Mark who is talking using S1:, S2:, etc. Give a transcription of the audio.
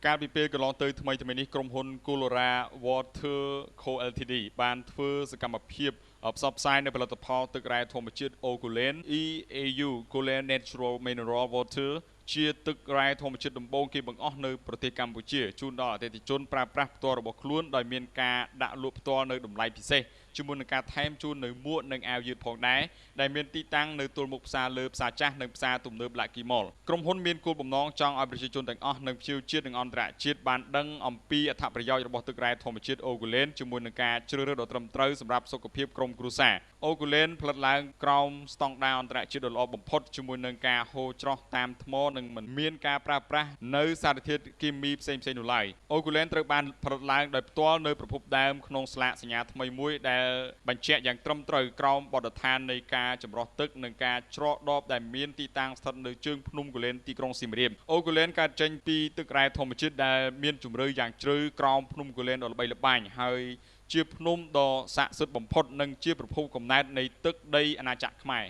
S1: ការពីពេលកន្លងទៅថ្មីនេះក្រុមហ៊ុន Colora Water Co Ltd បានធ្វើសកម្មភាពផ្សព្វផ្សាយនៅផលិតផលទឹករ៉ែធម្មជាតិ Ogulen EAU Golen Natural Mineral Water ជាទឹករ៉ែធម្មជាតិដំបូងគេបង្អស់នៅប្រទេសកម្ពុជាជូនដល់អតិថិជនប្រើប្រាស់ផ្ទាល់របស់ខ្លួនដោយមានការដាក់លក់ផ្ទាល់នៅតម្លៃពិសេសជាមួយនឹងការថែមជូននៅមួកនិងអាវយឺតផងដែរដែលមានទីតាំងនៅទល់មុខផ្សារលើផ្សារចាស់និងផ្សារទំនើប Lucky Mall ក្រុមហ៊ុនមានគោលបំណងចង់ឲ្យប្រជាជនទាំងអស់និងភ្ញៀវជាតិនិងអន្តរជាតិបានដឹងអំពីអត្ថប្រយោជន៍របស់ទឹករ៉ែធម្មជាតិ Ogulen ជាមួយនឹងការជ្រើសរើសដ៏ត្រឹមត្រូវសម្រាប់សុខភាពក្រុមគ្រួសារ Ogulen ផលិតឡើងក្រោមស្តង់ដារអន្តរជាតិដ៏ល្អបំផុតជាមួយនឹងការហូរច្រោះតាមថ្មនិងមិនមានការប្រើប្រាស់នៅសារធាតុគីមីផ្សេងៗនោះឡើយ Ogulen ត្រូវបានផលិតឡើងដោយផ្ទាល់នៅប្រភពដើមក្នុងស្លាកសញ្ញាថ្មីមួយដែលបញ្ជាក់យ៉ាងត្រឹមត្រូវក្រោមបទដ្ឋាននៃការចម្រោះទឹកនិងការច្រកដបដែលមានទីតាំងស្ថិតនៅជើងភ្នំ Gulen ទីក្រុងសៀមរាប Ogulen កើតចេញពីទឹករ៉ែធម្មជាតិដែលមានជម្រៅយ៉ាងជ្រៅក្រោមភ្នំ Gulen ដ៏ល្បីល្បាញហើយជាភ្នំដ៏ស័ក្តិសិទ្ធិបំផុតនិងជាប្រភពកំណើតនៃទឹកដីអាណាចក្រខ្មែរ